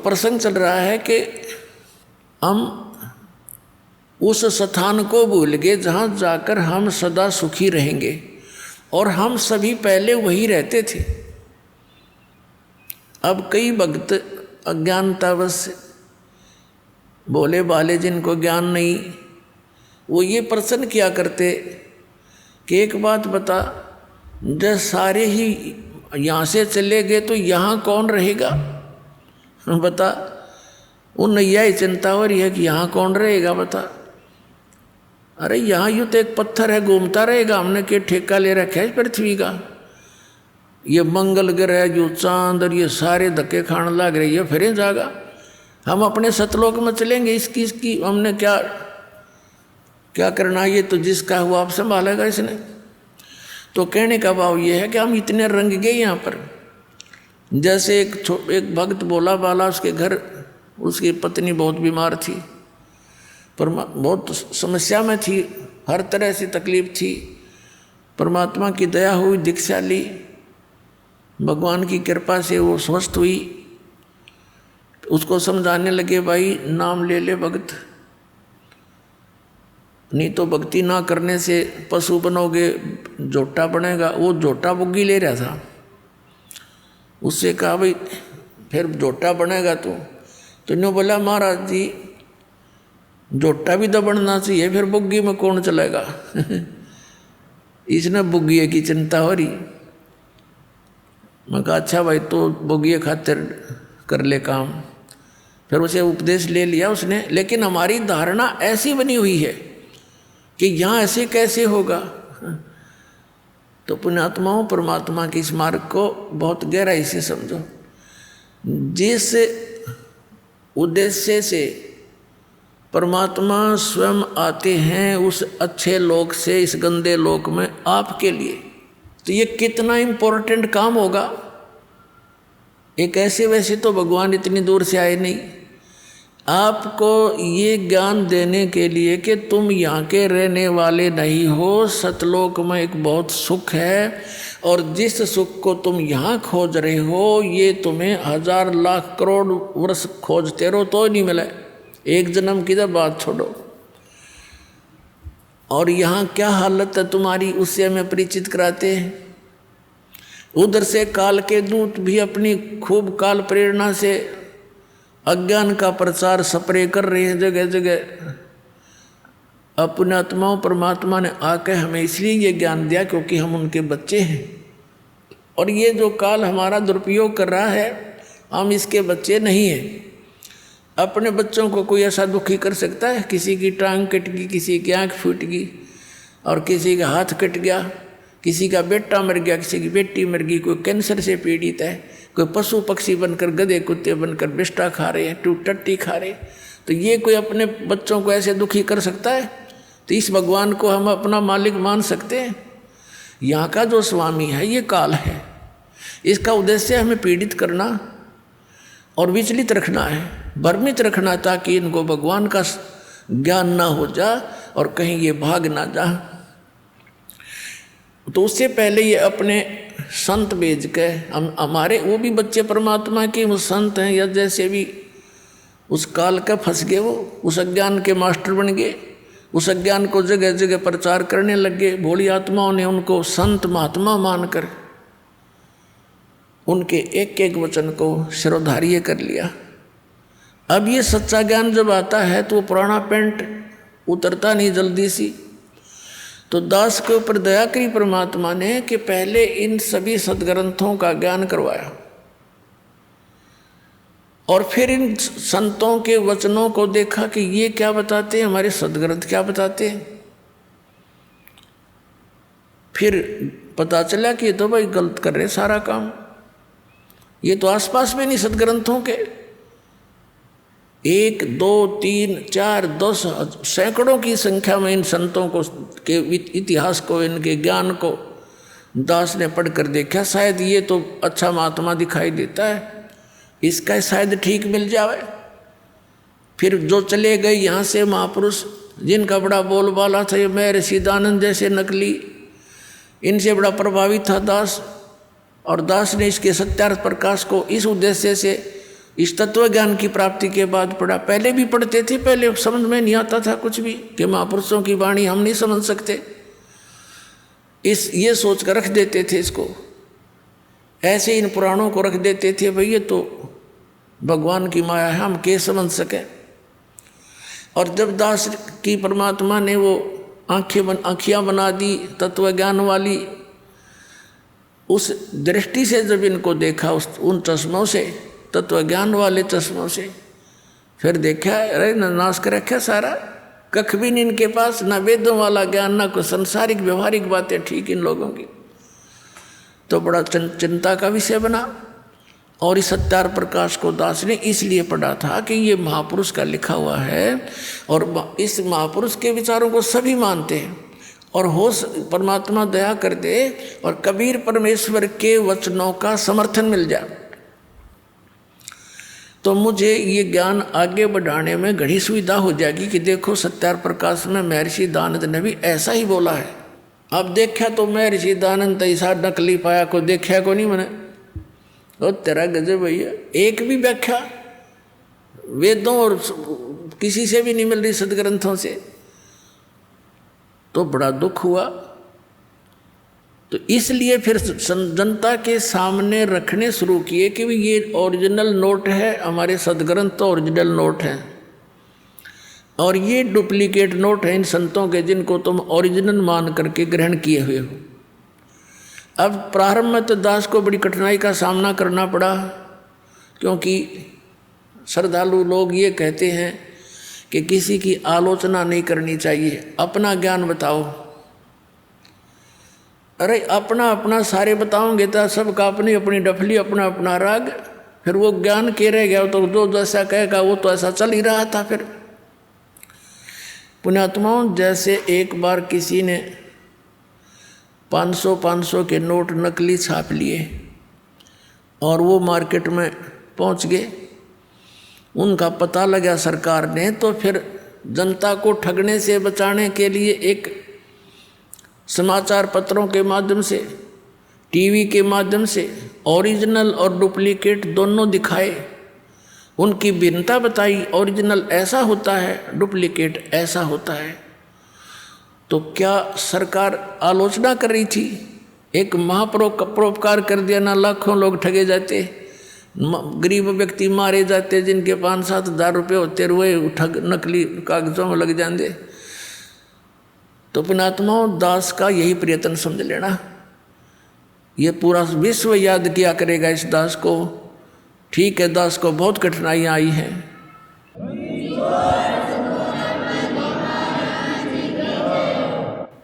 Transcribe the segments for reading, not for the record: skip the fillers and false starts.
प्रसंग चल रहा है कि हम उस स्थान को भूल गए जहाँ जाकर हम सदा सुखी रहेंगे, और हम सभी पहले वही रहते थे। अब कई भक्त अज्ञानतावश भोले भाले जिनको ज्ञान नहीं, वो ये प्रश्न किया करते कि एक बात बता, जब सारे ही यहाँ से चले गए तो यहाँ कौन रहेगा? बता, वो नैया ही चिंता हो रही है कि यहाँ कौन रहेगा बता। अरे यहाँ यूँ तो एक पत्थर है, घूमता रहेगा, हमने क्या ठेका ले रखा है पृथ्वी का? ये मंगल ग्रह जो चांद और ये सारे धक्के खाने लग रही है, फिर जाएगा। हम अपने सतलोक में चलेंगे, इसकी हमने क्या करना? ये तो जिसका हुआ आप संभालेगा इसने। तो कहने का भाव ये है कि हम इतने रंग गए यहाँ पर। जैसे एक भक्त भोला बाला, उसके घर उसकी पत्नी बहुत बीमार थी, पर बहुत समस्या में थी, हर तरह से तकलीफ थी। परमात्मा की दया हुई, दीक्षा ली, भगवान की कृपा से वो स्वस्थ हुई। उसको समझाने लगे, भाई नाम ले ले भगत, नहीं तो भक्ति ना करने से पशु बनोगे, झोटा बनेगा। वो झोटा बुग्गी ले रहा था, उससे कहा भाई फिर झोटा बनेगा तो इन्होंने बोला महाराज जी झोटा भी तो बनना चाहिए, फिर बुग्गी में कौन चलेगा? इसने बुग्गी की चिंता हो रही। मैं कहा अच्छा भाई तो बुग्गी खातिर कर ले काम। फिर उसे उपदेश ले लिया उसने, लेकिन हमारी धारणा ऐसी बनी हुई है कि यहाँ ऐसे कैसे होगा। तो पुण्यात्माओं, परमात्मा के इस मार्ग को बहुत गहराई से समझो। जिस उद्देश्य से परमात्मा स्वयं आते हैं उस अच्छे लोक से इस गंदे लोक में आपके लिए, तो ये कितना इम्पोर्टेंट काम होगा। एक ऐसे वैसे तो भगवान इतनी दूर से आए नहीं, आपको ये ज्ञान देने के लिए कि तुम यहाँ के रहने वाले नहीं हो, सतलोक में एक बहुत सुख है, और जिस सुख को तुम यहाँ खोज रहे हो ये तुम्हें 1000 लाख करोड़ वर्ष खोजते रहो तो नहीं मिले, एक जन्म की जब बात छोड़ो। और यहाँ क्या हालत है तुम्हारी, उससे हमें परिचित कराते हैं। उधर से काल के दूत भी अपनी खूब काल प्रेरणा से अज्ञान का प्रचार स्प्रे कर रहे हैं जगह जगह। अपने आत्माओं, परमात्मा ने आकर हमें इसलिए ये ज्ञान दिया क्योंकि हम उनके बच्चे हैं, और ये जो काल हमारा दुरुपयोग कर रहा है हम इसके बच्चे नहीं हैं। अपने बच्चों को कोई ऐसा दुखी कर सकता है? किसी की टांग कट गई, किसी की आँख फूट गई, और किसी का हाथ कट गया, किसी का बेटा मर गया, किसी की बेटी मर गई, कोई कैंसर से पीड़ित है, कोई पशु पक्षी बनकर गधे कुत्ते बनकर बिष्टा खा रहे हैं, टट्टी खा रहे। तो ये कोई अपने बच्चों को ऐसे दुखी कर सकता है? तो इस भगवान को हम अपना मालिक मान सकते हैं? यहाँ का जो स्वामी है ये काल है, इसका उद्देश्य हमें पीड़ित करना और विचलित रखना है, भ्रमित रखना, ताकि इनको भगवान का ज्ञान ना हो जा और कहीं ये भाग ना जा। तो उससे पहले ये अपने संत भेज के हमारे वो भी बच्चे परमात्मा के वो संत हैं, या जैसे भी उस काल का फंस गए, वो उस अज्ञान के मास्टर बन गए, उस अज्ञान को जगह जगह प्रचार करने लग गए। भोली आत्माओं ने उनको संत महात्मा मानकर उनके एक एक वचन को शिरोधार्य कर लिया। अब ये सच्चा ज्ञान जब आता है तो वो पुराना पेंट उतरता नहीं जल्दी सी। तो दास के ऊपर दया करी परमात्मा ने कि पहले इन सभी सदग्रंथों का ज्ञान करवाया, और फिर इन संतों के वचनों को देखा कि ये क्या बताते हैं, हमारे सदग्रंथ क्या बताते हैं। फिर पता चला कि ये तो भाई गलत कर रहे सारा काम, ये तो आसपास में नहीं सदग्रंथों के। 1, 2, 3, 4, 10 सैकड़ों की संख्या में इन संतों को के इतिहास को, इनके ज्ञान को दास ने पढ़कर देखा। शायद ये तो अच्छा महात्मा दिखाई देता है, इसका शायद ठीक मिल जाए। फिर जो चले गए यहाँ से महापुरुष, जिनका बड़ा बोलबाला था, ये मैं ऋषिदानंद जैसे नकली, इनसे बड़ा प्रभावित था दास। और दास ने इसके सत्यार्थ प्रकाश को इस उद्देश्य से इस तत्व ज्ञान की प्राप्ति के बाद पढ़ा। पहले भी पढ़ते थे, पहले समझ में नहीं आता था कुछ भी कि महापुरुषों की वाणी हम नहीं समझ सकते, ये सोच कर रख देते थे इसको, ऐसे इन पुराणों को रख देते थे, भाई ये तो भगवान की माया है, हम कैसे समझ सके। और जब दास की परमात्मा ने वो आँखियाँ बना दी तत्व ज्ञान वाली, उस दृष्टि से जब इनको देखा, उन चश्मों से, तत्व ज्ञान वाले चश्मों से, फिर देखा अरे नाश कर रखा सारा, कख भी नहीं इनके पास, ना वेदों वाला ज्ञान, ना कोई संसारिक व्यवहारिक बातें ठीक इन लोगों की। तो बड़ा चिंता का विषय बना। और इस सत्यार प्रकाश को दास ने इसलिए पढ़ा था कि ये महापुरुष का लिखा हुआ है, और इस महापुरुष के विचारों को सभी मानते हैं, और हो परमात्मा दया कर दे और कबीर परमेश्वर के वचनों का समर्थन मिल जाए, तो मुझे ये ज्ञान आगे बढ़ाने में घड़ी सुविधा हो जाएगी कि देखो सत्यार प्रकाश में महर्षि दयानंद ने भी ऐसा ही बोला है। अब देखा तो महर्षि दयानंद ऐसा नकली पाया को देखा को नहीं मैंने, और तेरा गजब भैया, एक भी व्याख्या वेदों और किसी से भी नहीं मिल रही, सदग्रंथों से, तो बड़ा दुख हुआ। तो इसलिए फिर जनता के सामने रखने शुरू किए कि ये ओरिजिनल नोट है, हमारे सदग्रंथ तो ओरिजिनल नोट हैं, और ये डुप्लीकेट नोट हैं इन संतों के, जिनको तुम ओरिजिनल मान करके ग्रहण किए हुए हो। अब प्रारंभ में तो दास को बड़ी कठिनाई का सामना करना पड़ा, क्योंकि श्रद्धालु लोग ये कहते हैं कि किसी की आलोचना नहीं करनी चाहिए, अपना ज्ञान बताओ। अरे अपना अपना सारे बताओगे तो सबका अपनी अपनी डफली, अपना अपना राग, फिर वो ज्ञान के रह गया तो जो जैसा कहेगा वो तो ऐसा चल ही रहा था। फिर पुण्यात्माओं, जैसे एक बार किसी ने 500 के नोट नकली छाप लिए और वो मार्केट में पहुंच गए, उनका पता लगा सरकार ने, तो फिर जनता को ठगने से बचाने के लिए एक समाचार पत्रों के माध्यम से, टीवी के माध्यम से ओरिजिनल और डुप्लीकेट दोनों दिखाए, उनकी भिन्नता बताई, ओरिजिनल ऐसा होता है, डुप्लीकेट ऐसा होता है। तो क्या सरकार आलोचना कर रही थी? एक महापरोपकार कर दिया ना, लाखों लोग ठगे जाते, गरीब व्यक्ति मारे जाते, जिनके 5-7 हज़ार रुपये होते रुए ठग नकली कागजों में लग जाते। तो पुण्यात्माओं, दास का यही प्रयत्न समझ लेना, ये पूरा विश्व याद किया करेगा इस दास को। ठीक है, दास को बहुत कठिनाइयाँ आई हैं,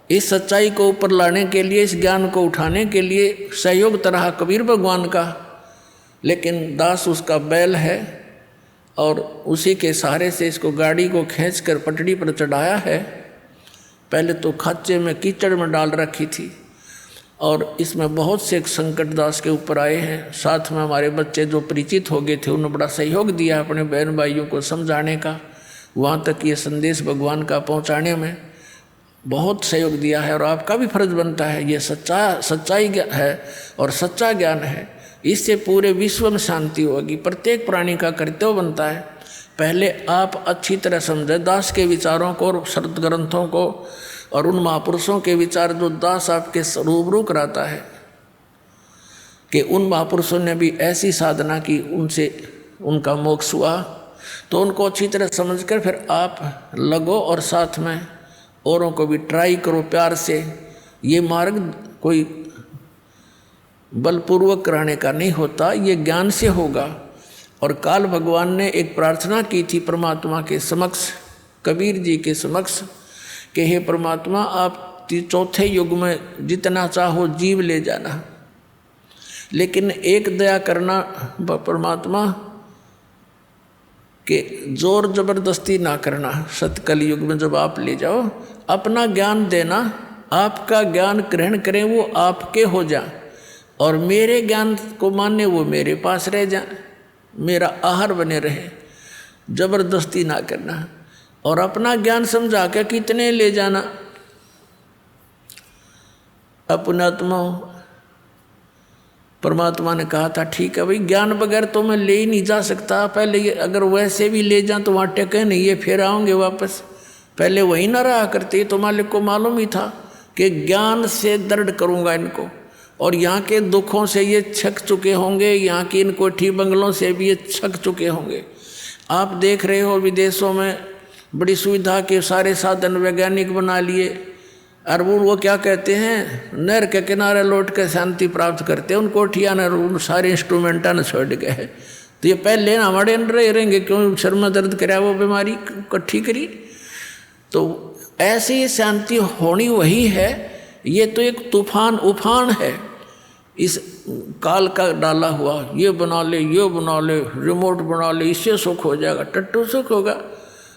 इस सच्चाई को ऊपर लाने के लिए, इस ज्ञान को उठाने के लिए सहयोग तरह कबीर भगवान का, लेकिन दास उसका बैल है और उसी के सहारे से इसको गाड़ी को खींचकर पटड़ी पर चढ़ाया है। पहले तो खाचे में कीचड़ में डाल रखी थी, और इसमें बहुत से संकट दास के ऊपर आए हैं। साथ में हमारे बच्चे जो परिचित हो गए थे, उन्होंने बड़ा सहयोग दिया अपने बहन भाइयों को समझाने का, वहाँ तक ये संदेश भगवान का पहुँचाने में बहुत सहयोग दिया है। और आपका भी फर्ज बनता है, ये सच्चाई है और सच्चा ज्ञान है, इससे पूरे विश्व में शांति होगी। प्रत्येक प्राणी का कर्तव्य बनता है, पहले आप अच्छी तरह समझें दास के विचारों को और शरद ग्रंथों को, और उन महापुरुषों के विचार जो दास आपके रूबरू कराता है कि उन महापुरुषों ने भी ऐसी साधना की, उनसे उनका मोक्ष हुआ। तो उनको अच्छी तरह समझकर फिर आप लगो, और साथ में औरों को भी ट्राई करो प्यार से। ये मार्ग कोई बलपूर्वक कराने का नहीं होता, ये ज्ञान से होगा। और काल भगवान ने एक प्रार्थना की थी परमात्मा के समक्ष, कबीर जी के समक्ष, कि हे परमात्मा, आप चौथे युग में जितना चाहो जीव ले जाना, लेकिन एक दया करना परमात्मा कि जोर जबरदस्ती ना करना। सतकल युग में जब आप ले जाओ, अपना ज्ञान देना, आपका ज्ञान ग्रहण करें, वो आपके हो जाए, और मेरे ज्ञान को माने वो मेरे पास रह जाए, मेरा आहार बने रहे, जबरदस्ती ना करना। और अपना ज्ञान समझा के कितने ले जाना। अपनात्मा परमात्मा ने कहा था ठीक है भाई, ज्ञान बगैर तो मैं ले ही नहीं जा सकता, पहले ये अगर वैसे भी ले जाऊँ तो वहाँ टेके नहीं, ये फिर आओगे वापस, पहले वही ना रहा करते। तो मालिक को मालूम ही था कि ज्ञान से दृढ़ करूँगा इनको, और यहाँ के दुखों से ये छक चुके होंगे, यहाँ की इन कोठी बंगलों से भी ये छक चुके होंगे। आप देख रहे हो विदेशों में बड़ी सुविधा के सारे साधन वैज्ञानिक बना लिए, और वो क्या कहते हैं, नहर के किनारे लौट कर शांति प्राप्त करते हैं, उन कोठिया ने सारे इंस्ट्रूमेंटा ने छोड़ गए। तो ये पहले ना हमारे अंडर रहेंगे, क्यों सर में दर्द कराया वो बीमारी इकट्ठी करी। तो ऐसी शांति होनी वही है, ये तो एक तूफान उफान है इस काल का डाला हुआ, ये बना ले, ये बना ले, रिमोट बना ले, इससे सुख हो जाएगा। टट्टू सुख होगा,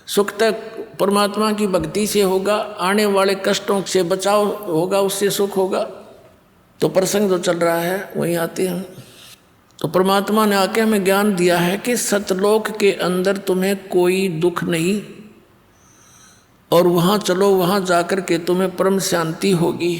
सुख तक परमात्मा की भक्ति से होगा, आने वाले कष्टों से बचाव होगा, उससे सुख होगा। तो प्रसंग जो चल रहा है वहीं आते हैं। तो परमात्मा ने आके हमें ज्ञान दिया है कि सतलोक के अंदर तुम्हें कोई दुख नहीं, और वहाँ चलो, वहाँ जाकर के तुम्हें परम शांति होगी।